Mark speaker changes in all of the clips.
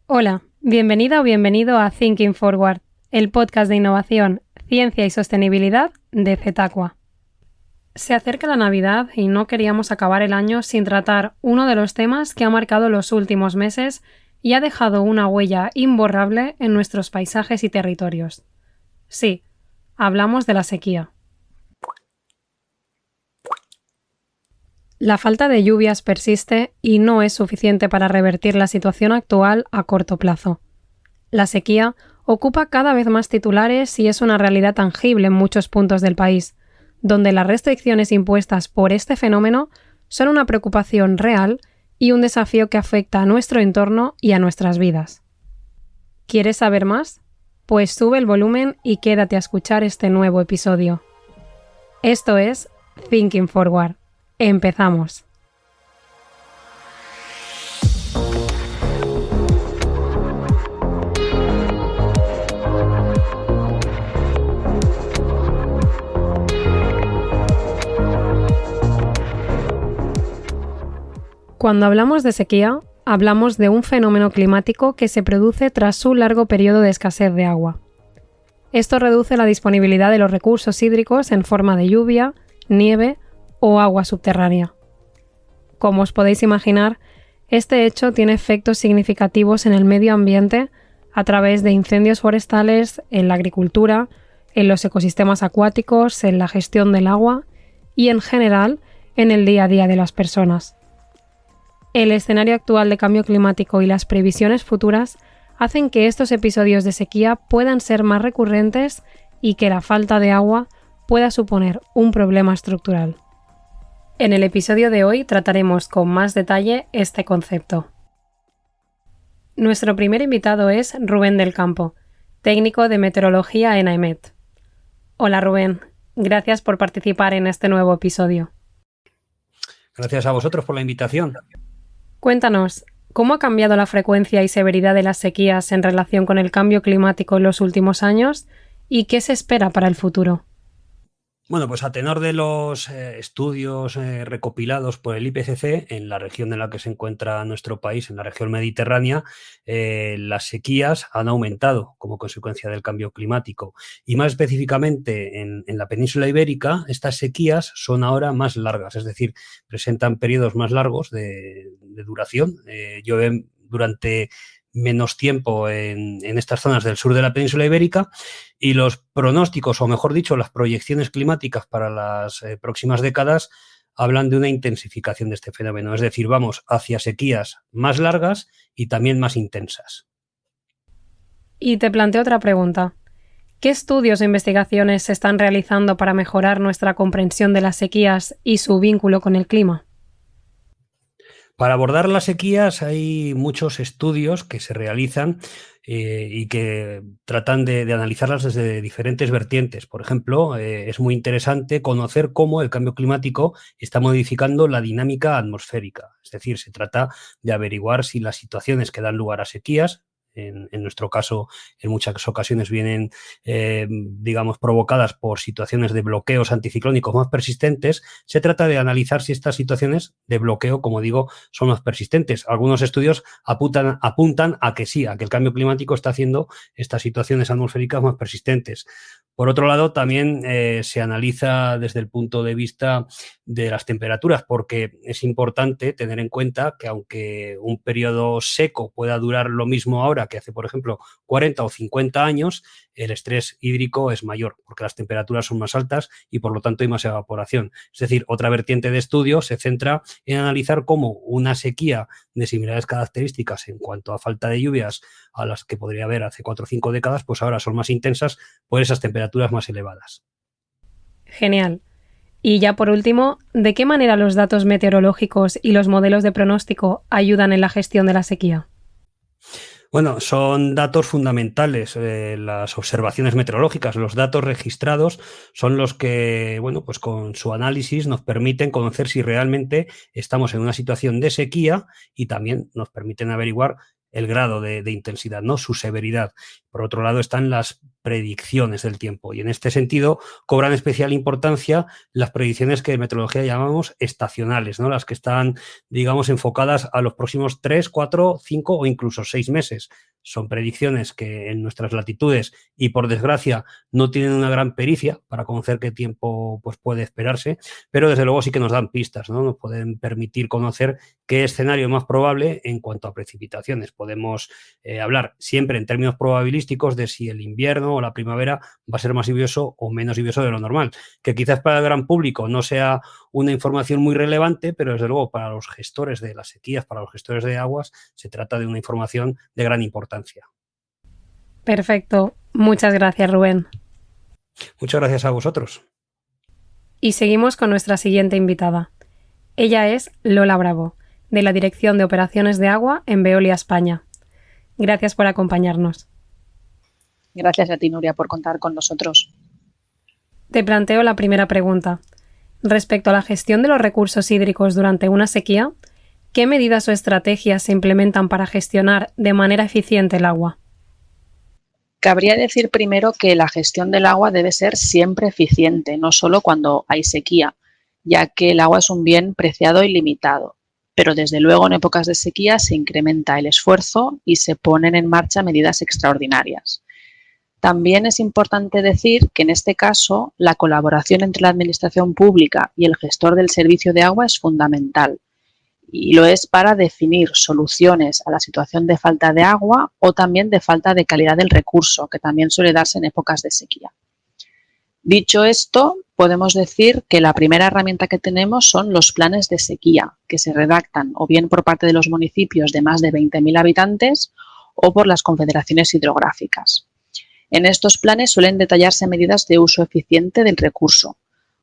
Speaker 1: Hola, bienvenida o bienvenido a Thinking Forward, el podcast de innovación, ciencia y sostenibilidad de Zetaqua. Se acerca la Navidad y no queríamos acabar el año sin tratar uno de los temas que ha marcado los últimos meses y ha dejado una huella imborrable en nuestros paisajes y territorios. Sí, hablamos de la sequía. La falta de lluvias persiste y no es suficiente para revertir la situación actual a corto plazo. La sequía ocupa cada vez más titulares y es una realidad tangible en muchos puntos del país, donde las restricciones impuestas por este fenómeno son una preocupación real y un desafío que afecta a nuestro entorno y a nuestras vidas. ¿Quieres saber más? Pues sube el volumen y quédate a escuchar este nuevo episodio. Esto es Thinking Forward. Empezamos. Cuando hablamos de sequía, hablamos de un fenómeno climático que se produce tras un largo periodo de escasez de agua. Esto reduce la disponibilidad de los recursos hídricos en forma de lluvia, nieve o agua subterránea. Como os podéis imaginar, este hecho tiene efectos significativos en el medio ambiente a través de incendios forestales, en la agricultura, en los ecosistemas acuáticos, en la gestión del agua y, en general, en el día a día de las personas. El escenario actual de cambio climático y las previsiones futuras hacen que estos episodios de sequía puedan ser más recurrentes y que la falta de agua pueda suponer un problema estructural. En el episodio de hoy trataremos con más detalle este concepto. Nuestro primer invitado es Rubén del Campo, técnico de meteorología en AEMET. Hola Rubén, gracias por participar en este nuevo episodio.
Speaker 2: Gracias a vosotros por la invitación.
Speaker 1: Cuéntanos, ¿cómo ha cambiado la frecuencia y severidad de las sequías en relación con el cambio climático en los últimos años y qué se espera para el futuro?
Speaker 2: Bueno, pues a tenor de los estudios recopilados por el IPCC en la región en la que se encuentra nuestro país, en la región mediterránea, las sequías han aumentado como consecuencia del cambio climático. Y más específicamente en la península ibérica, estas sequías son ahora más largas, es decir, presentan periodos más largos de duración. Llueven durante menos tiempo en estas zonas del sur de la península ibérica y los pronósticos, o mejor dicho, las proyecciones climáticas para las próximas décadas hablan de una intensificación de este fenómeno. Es decir, vamos hacia sequías más largas y también más intensas.
Speaker 1: Y te planteo otra pregunta. ¿Qué estudios o investigaciones se están realizando para mejorar nuestra comprensión de las sequías y su vínculo con el clima?
Speaker 2: Para abordar las sequías hay muchos estudios que se realizan y que tratan de analizarlas desde diferentes vertientes. Por ejemplo, es muy interesante conocer cómo el cambio climático está modificando la dinámica atmosférica. Es decir, se trata de averiguar si las situaciones que dan lugar a sequías, en nuestro caso, en muchas ocasiones vienen, provocadas por situaciones de bloqueos anticiclónicos más persistentes. Se trata de analizar si estas situaciones de bloqueo, como digo, son más persistentes. Algunos estudios apuntan a que sí, a que el cambio climático está haciendo estas situaciones atmosféricas más persistentes. Por otro lado, también se analiza desde el punto de vista de las temperaturas, porque es importante tener en cuenta que aunque un periodo seco pueda durar lo mismo ahora que hace, por ejemplo, 40 o 50 años, el estrés hídrico es mayor, porque las temperaturas son más altas y por lo tanto hay más evaporación. Es decir, otra vertiente de estudio se centra en analizar cómo una sequía de similares características en cuanto a falta de lluvias a las que podría haber hace 4 o 5 décadas, pues ahora son más intensas por esas temperaturas más elevadas.
Speaker 1: Genial. Y ya por último, ¿de qué manera los datos meteorológicos y los modelos de pronóstico ayudan en la gestión de la sequía?
Speaker 2: Bueno, son datos fundamentales. Las observaciones meteorológicas, los datos registrados son los que, pues con su análisis nos permiten conocer si realmente estamos en una situación de sequía y también nos permiten averiguar el grado de intensidad, ¿no? Su severidad. Por otro lado están las predicciones del tiempo y en este sentido cobran especial importancia las predicciones que en meteorología llamamos estacionales, ¿no? Las que están, digamos, enfocadas a los próximos 3, 4, 5 o incluso 6 meses. Son predicciones que en nuestras latitudes y por desgracia no tienen una gran pericia para conocer qué tiempo pues, puede esperarse, pero desde luego sí que nos dan pistas, ¿no? Nos pueden permitir conocer qué escenario es más probable en cuanto a precipitaciones. Podemos hablar siempre en términos probabilísticos de si el invierno o la primavera va a ser más lluvioso o menos lluvioso de lo normal, que quizás para el gran público no sea una información muy relevante, pero desde luego para los gestores de las sequías, para los gestores de aguas, se trata de una información de gran importancia.
Speaker 1: Perfecto. Muchas gracias, Rubén.
Speaker 2: Muchas gracias a vosotros.
Speaker 1: Y seguimos con nuestra siguiente invitada. Ella es Lola Bravo, de la Dirección de Operaciones de Agua en Veolia España. Gracias por acompañarnos.
Speaker 3: Gracias a ti, Nuria, por contar con nosotros.
Speaker 1: Te planteo la primera pregunta. Respecto a la gestión de los recursos hídricos durante una sequía, ¿qué medidas o estrategias se implementan para gestionar de manera eficiente el agua?
Speaker 3: Cabría decir primero que la gestión del agua debe ser siempre eficiente, no solo cuando hay sequía, ya que el agua es un bien preciado y limitado. Pero desde luego en épocas de sequía se incrementa el esfuerzo y se ponen en marcha medidas extraordinarias. También es importante decir que en este caso la colaboración entre la administración pública y el gestor del servicio de agua es fundamental y lo es para definir soluciones a la situación de falta de agua o también de falta de calidad del recurso, que también suele darse en épocas de sequía. Dicho esto, podemos decir que la primera herramienta que tenemos son los planes de sequía, que se redactan o bien por parte de los municipios de más de 20.000 habitantes o por las confederaciones hidrográficas. En estos planes suelen detallarse medidas de uso eficiente del recurso,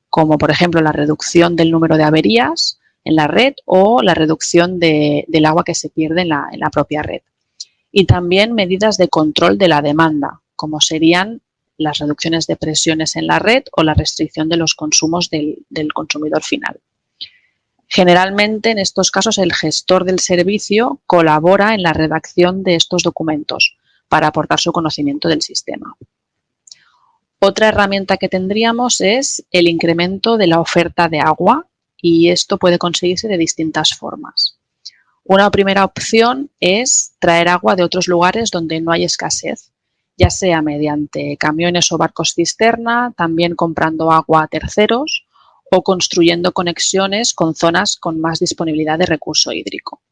Speaker 3: como por ejemplo la reducción del número de averías en la red o la reducción del agua que se pierde en la propia red. Y también medidas de control de la demanda, como serían las reducciones de presiones en la red o la restricción de los consumos del consumidor final. Generalmente, en estos casos, el gestor del servicio colabora en la redacción de estos documentos para aportar su conocimiento del sistema. Otra herramienta que tendríamos es el incremento de la oferta de agua y esto puede conseguirse de distintas formas. Una primera opción es traer agua de otros lugares donde no hay escasez, ya sea mediante camiones o barcos cisterna, también comprando agua a terceros o construyendo conexiones con zonas con más disponibilidad de recurso hídrico.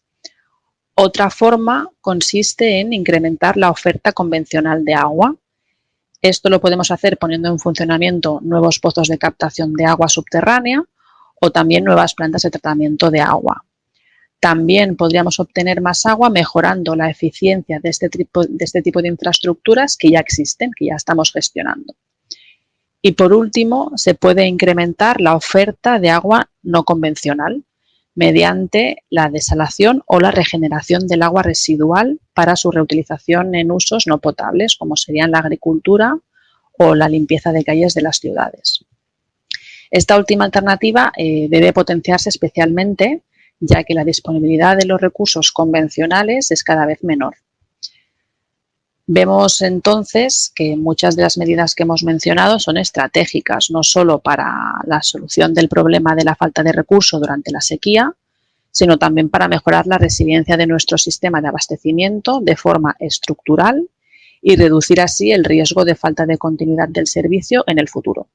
Speaker 3: Otra forma consiste en incrementar la oferta convencional de agua. Esto lo podemos hacer poniendo en funcionamiento nuevos pozos de captación de agua subterránea o también nuevas plantas de tratamiento de agua. También podríamos obtener más agua mejorando la eficiencia de este tipo de infraestructuras que ya existen, que ya estamos gestionando. Y por último, se puede incrementar la oferta de agua no convencional mediante la desalación o la regeneración del agua residual para su reutilización en usos no potables, como serían la agricultura o la limpieza de calles de las ciudades. Esta última alternativa debe potenciarse especialmente, ya que la disponibilidad de los recursos convencionales es cada vez menor. Vemos entonces que muchas de las medidas que hemos mencionado son estratégicas, no solo para la solución del problema de la falta de recursos durante la sequía, sino también para mejorar la resiliencia de nuestro sistema de abastecimiento de forma estructural y reducir así el riesgo de falta de continuidad del servicio en el futuro.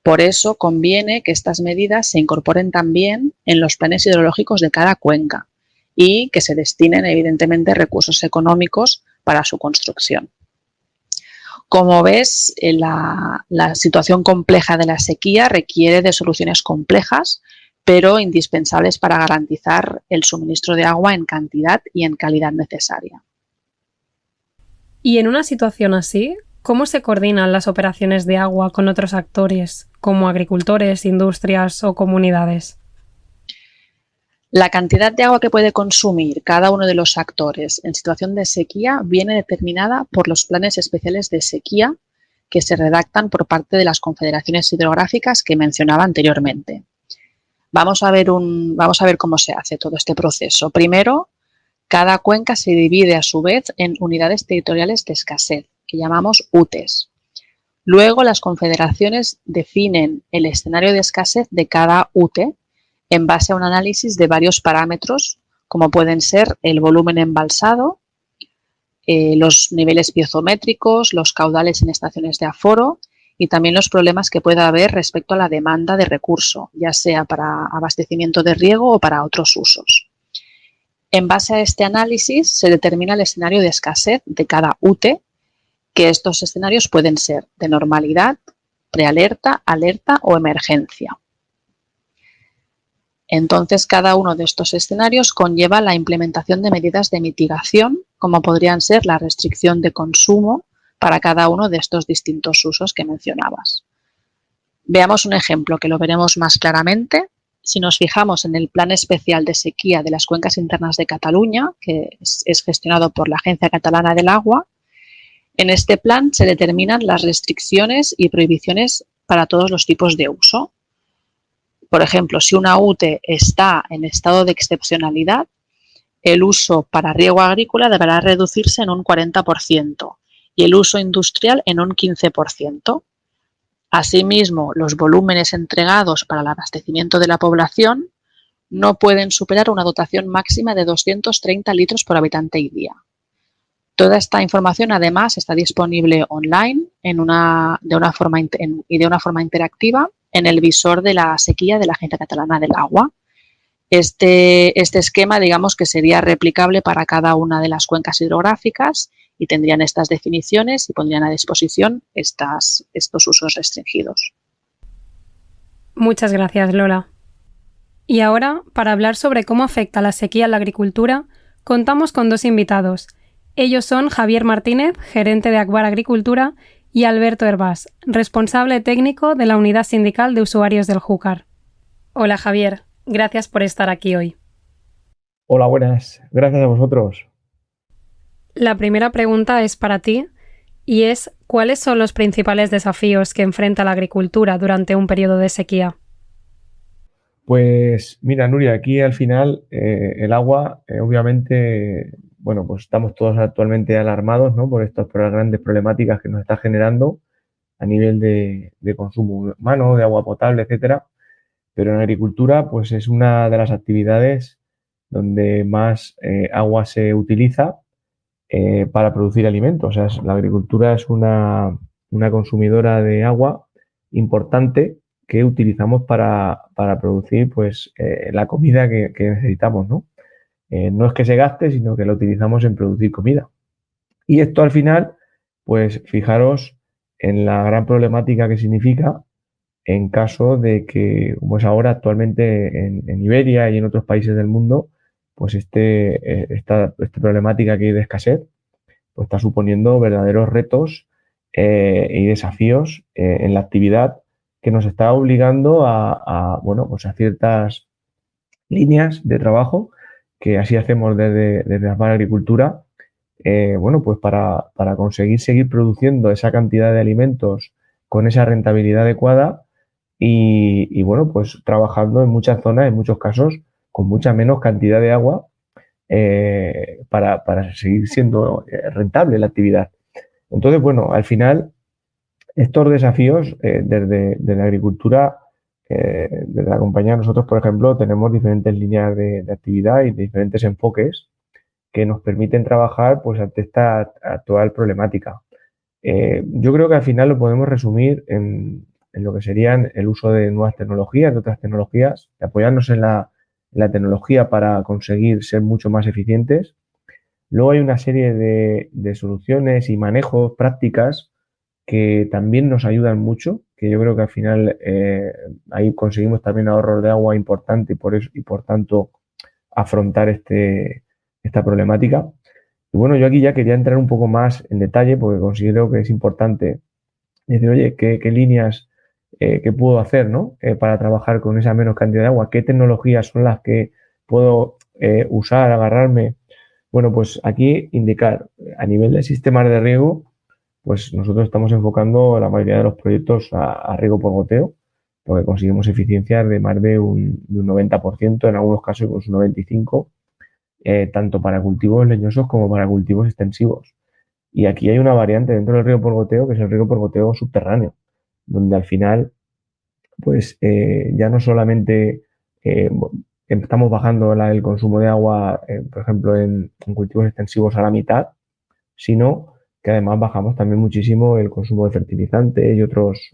Speaker 3: Por eso conviene que estas medidas se incorporen también en los planes hidrológicos de cada cuenca y que se destinen evidentemente recursos económicos para su construcción. Como ves, la situación compleja de la sequía requiere de soluciones complejas, pero indispensables para garantizar el suministro de agua en cantidad y en calidad necesaria.
Speaker 1: Y en una situación así, ¿cómo se coordinan las operaciones de agua con otros actores, como agricultores, industrias o comunidades?
Speaker 3: La cantidad de agua que puede consumir cada uno de los actores en situación de sequía viene determinada por los planes especiales de sequía que se redactan por parte de las confederaciones hidrográficas que mencionaba anteriormente. Vamos a ver cómo se hace todo este proceso. Primero, Cada cuenca se divide a su vez en unidades territoriales de escasez, que llamamos UTEs. Luego, las confederaciones definen el escenario de escasez de cada UTE en base a un análisis de varios parámetros, como pueden ser el volumen embalsado, los niveles piezométricos, los caudales en estaciones de aforo y también los problemas que pueda haber respecto a la demanda de recurso, ya sea para abastecimiento de riego o para otros usos. En base a este análisis se determina el escenario de escasez de cada UTE, que estos escenarios pueden ser de normalidad, prealerta, alerta o emergencia. Entonces, cada uno de estos escenarios conlleva la implementación de medidas de mitigación, como podrían ser la restricción de consumo para cada uno de estos distintos usos que mencionabas. Veamos un ejemplo que lo veremos más claramente. Si nos fijamos en el Plan Especial de Sequía de las Cuencas Internas de Cataluña, que es gestionado por la Agencia Catalana del Agua, en este plan se determinan las restricciones y prohibiciones para todos los tipos de uso. Por ejemplo, si una UTE está en estado de excepcionalidad, el uso para riego agrícola deberá reducirse en un 40% y el uso industrial en un 15%. Asimismo, los volúmenes entregados para el abastecimiento de la población no pueden superar una dotación máxima de 230 litros por habitante y día. Toda esta información, además, está disponible online de una forma interactiva en el visor de la sequía de la Agencia Catalana del Agua. Este esquema, digamos, que sería replicable para cada una de las cuencas hidrográficas y tendrían estas definiciones y pondrían a disposición estos usos restringidos.
Speaker 1: Muchas gracias, Lola. Y ahora, para hablar sobre cómo afecta la sequía a la agricultura, contamos con dos invitados. Ellos son Javier Martínez, gerente de Agbar Agricultura, y Alberto Hervás, responsable técnico de la Unidad Sindical de Usuarios del Júcar. Hola, Javier. Gracias por estar aquí hoy.
Speaker 4: Hola, buenas. Gracias a vosotros.
Speaker 1: La primera pregunta es para ti y es ¿cuáles son los principales desafíos que enfrenta la agricultura durante un periodo de sequía?
Speaker 4: Pues mira, Nuria, aquí al final el agua, obviamente, bueno, pues estamos todos actualmente alarmados, ¿no?, por estas grandes problemáticas que nos está generando a nivel de consumo humano, de agua potable, etcétera. Pero en agricultura, pues es una de las actividades donde más agua se utiliza para producir alimentos. O sea, la agricultura es una consumidora de agua importante que utilizamos para producir pues la comida que necesitamos, ¿no? No es que se gaste, sino que la utilizamos en producir comida. Y esto al final, pues fijaros en la gran problemática que significa en caso de que, como es ahora actualmente en Iberia y en otros países del mundo, pues esta problemática que hay de escasez, pues está suponiendo verdaderos retos y desafíos en la actividad que nos está obligando bueno, pues a ciertas líneas de trabajo que así hacemos desde Agbar Agricultura, bueno, pues para conseguir seguir produciendo esa cantidad de alimentos con esa rentabilidad adecuada y bueno, pues trabajando en muchas zonas, en muchos casos, con mucha menos cantidad de agua para seguir siendo rentable la actividad. Entonces, bueno, al final, estos desafíos desde la agricultura, desde la compañía, nosotros, por ejemplo, tenemos diferentes líneas de actividad y diferentes enfoques que nos permiten trabajar pues ante esta actual problemática. Yo creo que al final lo podemos resumir en lo que serían el uso de nuevas tecnologías, de otras tecnologías, de apoyarnos en la tecnología para conseguir ser mucho más eficientes. Luego hay una serie de soluciones y manejos, prácticas que también nos ayudan mucho, que yo creo que al final ahí conseguimos también ahorros de agua importante y por tanto afrontar esta problemática. Y bueno, yo aquí ya quería entrar un poco más en detalle porque considero que es importante decir, oye, ¿qué líneas qué puedo hacer, ¿no?, para trabajar con esa menos cantidad de agua? ¿Qué tecnologías son las que puedo usar, agarrarme? Bueno, pues aquí indicar a nivel de sistemas de riego, pues nosotros estamos enfocando la mayoría de los proyectos a riego por goteo, porque conseguimos eficiencias de más de un 90%, en algunos casos pues un 95%. tanto para cultivos leñosos como para cultivos extensivos. Y aquí hay una variante dentro del riego por goteo, que es el riego por goteo subterráneo, donde al final, pues ya no solamente estamos bajando el consumo de agua, por ejemplo, en cultivos extensivos a la mitad, sino que además bajamos también muchísimo el consumo de fertilizantes y otros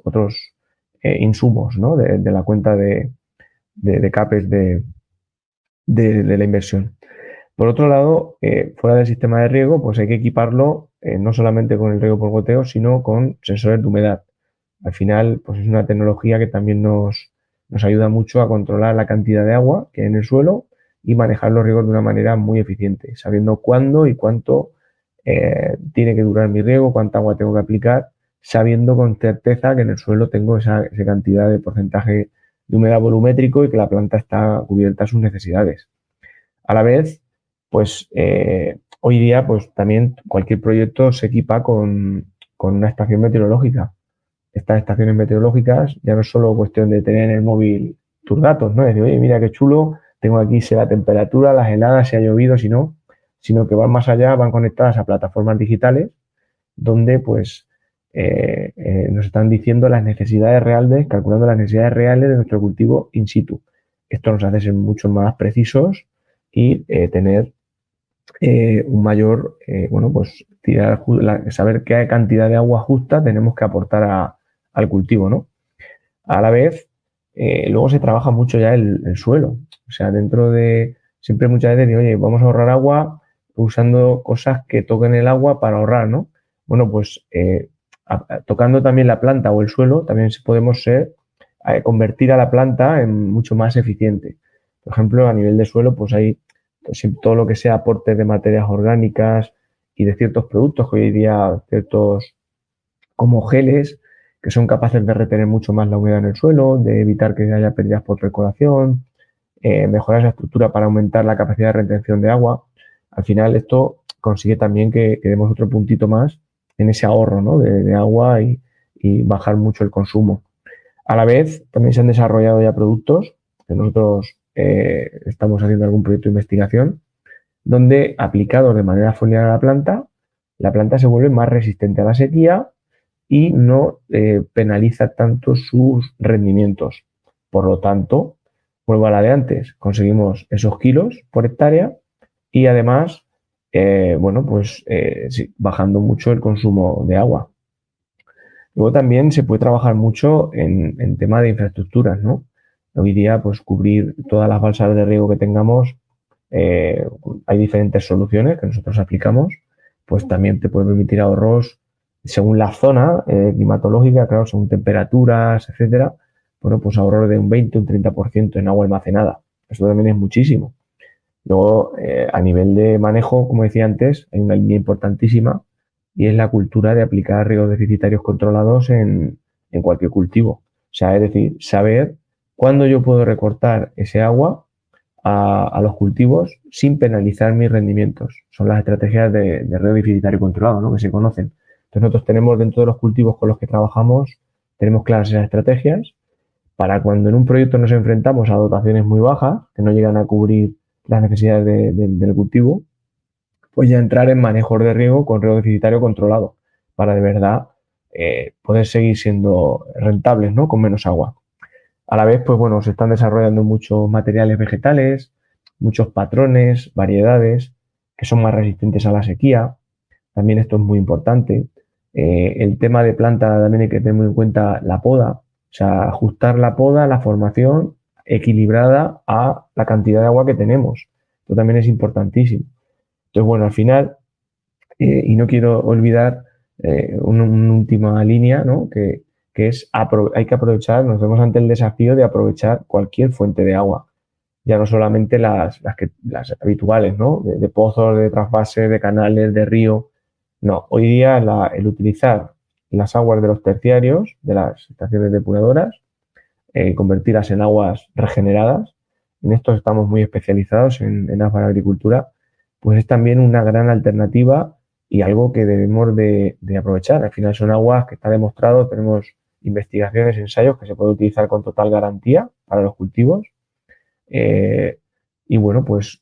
Speaker 4: insumos, ¿no? de la cuenta de CAPEX de la inversión. Por otro lado, fuera del sistema de riego, pues hay que equiparlo no solamente con el riego por goteo, sino con sensores de humedad. Al final, pues es una tecnología que también nos ayuda mucho a controlar la cantidad de agua que hay en el suelo y manejar los riegos de una manera muy eficiente, sabiendo cuándo y cuánto tiene que durar mi riego, cuánta agua tengo que aplicar, sabiendo con certeza que en el suelo tengo esa cantidad de porcentaje de humedad volumétrico y que la planta está cubierta a sus necesidades. A la vez, pues hoy día pues también cualquier proyecto se equipa con una estación meteorológica. Estas estaciones meteorológicas ya no es solo cuestión de tener en el móvil tus datos, ¿no? Es decir, oye, mira qué chulo, tengo aquí sé la temperatura, las heladas, si ha llovido, si no, sino que van más allá, van conectadas a plataformas digitales donde pues nos están diciendo las necesidades reales, calculando las necesidades reales de nuestro cultivo in situ. Esto nos hace ser mucho más precisos y tener un mayor, pues saber qué cantidad de agua justa tenemos que aportar al cultivo, ¿no? A la vez, luego se trabaja mucho ya el suelo. O sea, siempre muchas veces digo, oye, vamos a ahorrar agua usando cosas que toquen el agua para ahorrar, ¿no? Bueno, pues tocando también la planta o el suelo, también podemos convertir a la planta en mucho más eficiente. Por ejemplo, a nivel de suelo, pues hay todo lo que sea aporte de materias orgánicas y de ciertos productos que hoy día, ciertos como geles, que son capaces de retener mucho más la humedad en el suelo, de evitar que haya pérdidas por percolación, mejorar esa estructura para aumentar la capacidad de retención de agua. Al final esto consigue también que demos otro puntito más en ese ahorro, ¿no? de agua y bajar mucho el consumo. A la vez, también se han desarrollado ya productos que nosotros estamos haciendo algún proyecto de investigación donde aplicados de manera foliar a la planta se vuelve más resistente a la sequía y no penaliza tanto sus rendimientos. Por lo tanto, vuelvo a la de antes, conseguimos esos kilos por hectárea y además, sí, bajando mucho el consumo de agua. Luego también se puede trabajar mucho en tema de infraestructuras, ¿no? Hoy día, pues cubrir todas las balsas de riego que tengamos, hay diferentes soluciones que nosotros aplicamos, pues también te puede permitir ahorros según la zona climatológica, claro, según temperaturas, etcétera. Bueno, pues ahorros de un 20, un 30% en agua almacenada. Esto también es muchísimo. Luego, a nivel de manejo, como decía antes, hay una línea importantísima y es la cultura de aplicar riegos deficitarios controlados en cualquier cultivo. O sea, es decir, saber cuándo yo puedo recortar ese agua a los cultivos sin penalizar mis rendimientos. Son las estrategias de riego deficitario controlado, ¿no? Que se conocen. Entonces nosotros tenemos dentro de los cultivos con los que trabajamos, tenemos claras esas estrategias para cuando en un proyecto nos enfrentamos a dotaciones muy bajas, que no llegan a cubrir las necesidades del cultivo, pues ya entrar en manejos de riego con riego deficitario controlado, para de verdad poder seguir siendo rentables, ¿no? Con menos agua. A la vez, pues bueno, se están desarrollando muchos materiales vegetales, muchos patrones, variedades que son más resistentes a la sequía. También esto es muy importante. El tema de planta también hay que tener muy en cuenta la poda, o sea, ajustar la poda, la formación equilibrada a la cantidad de agua que tenemos. Esto también es importantísimo. Entonces, bueno, al final, y no quiero olvidar una última línea, ¿no? Que es hay que aprovechar, nos vemos ante el desafío de aprovechar cualquier fuente de agua, ya no solamente las habituales, ¿no? De pozos, de trasvases, de canales, de río. No, hoy día el utilizar las aguas de los terciarios, de las estaciones depuradoras, convertirlas en aguas regeneradas, en esto estamos muy especializados en agricultura, pues es también una gran alternativa y algo que debemos de aprovechar. Al final son aguas que está demostrado, tenemos investigaciones, ensayos que se puede utilizar con total garantía para los cultivos Y bueno, pues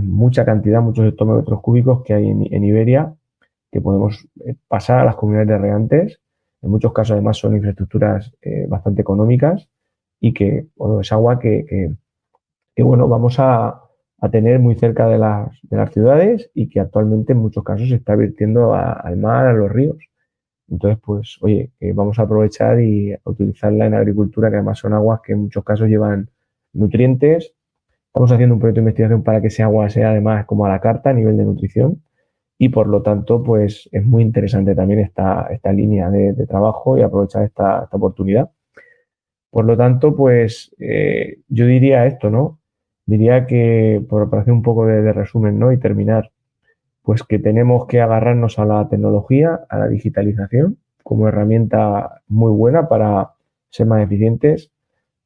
Speaker 4: mucha cantidad, muchos hectómetros cúbicos que hay en Iberia que podemos pasar a las comunidades de regantes. En muchos casos, además, son infraestructuras bastante económicas y que, bueno, es agua que bueno, vamos a tener muy cerca de las ciudades y que actualmente en muchos casos se está vertiendo al mar, a los ríos. Entonces, pues, oye, vamos a aprovechar y a utilizarla en agricultura, que además son aguas que en muchos casos llevan nutrientes. Estamos haciendo un proyecto de investigación para que ese agua sea además como a la carta a nivel de nutrición y por lo tanto pues es muy interesante también esta línea de trabajo y aprovechar esta oportunidad. Por lo tanto pues yo diría esto, ¿no? Diría que por hacer un poco de resumen, ¿no? Y terminar, pues que tenemos que agarrarnos a la tecnología, a la digitalización como herramienta muy buena para ser más eficientes,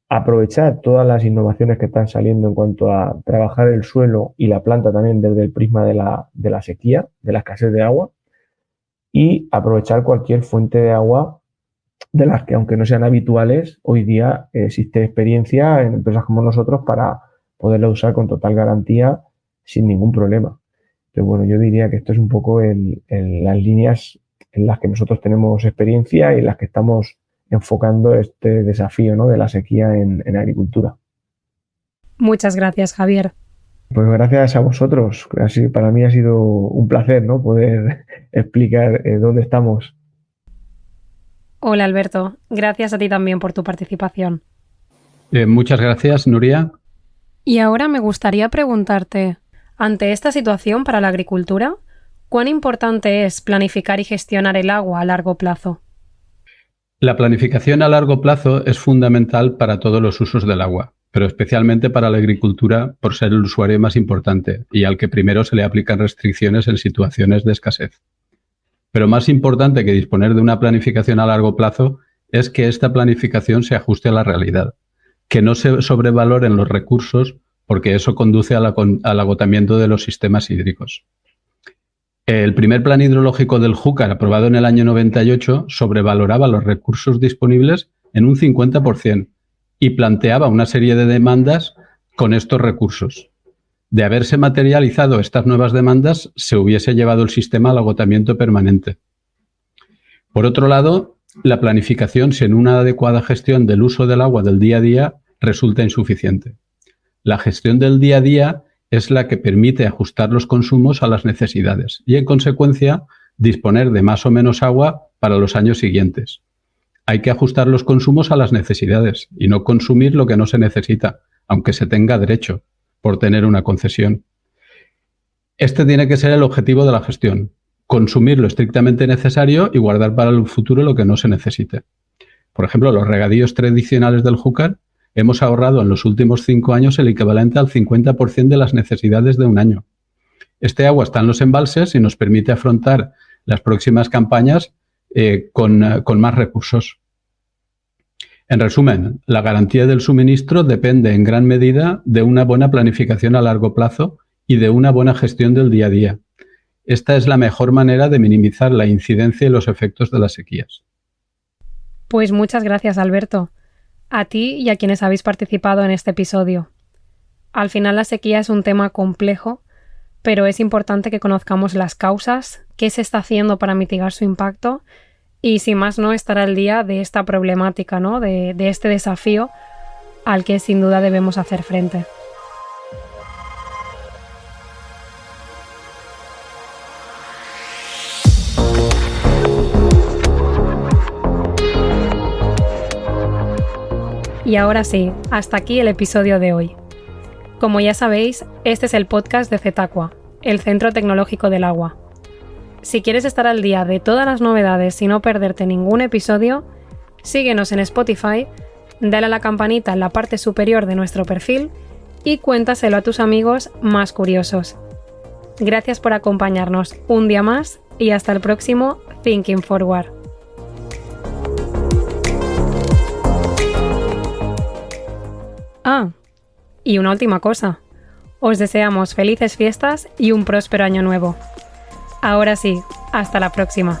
Speaker 4: aprovechar todas las innovaciones que están saliendo en cuanto a trabajar el suelo y la planta también desde el prisma de la sequía, de la escasez de agua, y aprovechar cualquier fuente de agua de las que, aunque no sean habituales, hoy día existe experiencia en empresas como nosotros para poderla usar con total garantía sin ningún problema. Pero bueno, yo diría que esto es un poco las líneas en las que nosotros tenemos experiencia y en las que estamos enfocando este desafío, ¿no? De la sequía en agricultura.
Speaker 1: Muchas gracias, Javier.
Speaker 4: Pues gracias a vosotros. Así, para mí ha sido un placer, ¿no? Poder explicar dónde estamos.
Speaker 1: Hola, Alberto. Gracias a ti también por tu participación.
Speaker 5: Muchas gracias, Nuria.
Speaker 1: Y ahora me gustaría preguntarte, ante esta situación para la agricultura, ¿cuán importante es planificar y gestionar el agua a largo plazo?
Speaker 5: La planificación a largo plazo es fundamental para todos los usos del agua, pero especialmente para la agricultura por ser el usuario más importante y al que primero se le aplican restricciones en situaciones de escasez. Pero más importante que disponer de una planificación a largo plazo es que esta planificación se ajuste a la realidad, que no se sobrevaloren los recursos porque eso conduce al agotamiento de los sistemas hídricos. El primer plan hidrológico del Júcar, aprobado en el año 98, sobrevaloraba los recursos disponibles en un 50% y planteaba una serie de demandas con estos recursos. De haberse materializado estas nuevas demandas, se hubiese llevado el sistema al agotamiento permanente. Por otro lado, la planificación sin una adecuada gestión del uso del agua del día a día resulta insuficiente. La gestión del día a día es la que permite ajustar los consumos a las necesidades y, en consecuencia, disponer de más o menos agua para los años siguientes. Hay que ajustar los consumos a las necesidades y no consumir lo que no se necesita, aunque se tenga derecho por tener una concesión. Este tiene que ser el objetivo de la gestión: consumir lo estrictamente necesario y guardar para el futuro lo que no se necesite. Por ejemplo, los regadíos tradicionales del Júcar hemos ahorrado en los últimos 5 años el equivalente al 50% de las necesidades de un año. Este agua está en los embalses y nos permite afrontar las próximas campañas con más recursos. En resumen, la garantía del suministro depende en gran medida de una buena planificación a largo plazo y de una buena gestión del día a día. Esta es la mejor manera de minimizar la incidencia y los efectos de las sequías.
Speaker 1: Pues muchas gracias, Alberto. A ti y a quienes habéis participado en este episodio. Al final la sequía es un tema complejo, pero es importante que conozcamos las causas, qué se está haciendo para mitigar su impacto y, si más no, estar al día de esta problemática, ¿no? de este desafío al que sin duda debemos hacer frente. Y ahora sí, hasta aquí el episodio de hoy. Como ya sabéis, este es el podcast de CETACUA, el Centro Tecnológico del Agua. Si quieres estar al día de todas las novedades y no perderte ningún episodio, síguenos en Spotify, dale a la campanita en la parte superior de nuestro perfil y cuéntaselo a tus amigos más curiosos. Gracias por acompañarnos un día más y hasta el próximo Thinking Forward. Ah, y una última cosa. Os deseamos felices fiestas y un próspero año nuevo. Ahora sí, hasta la próxima.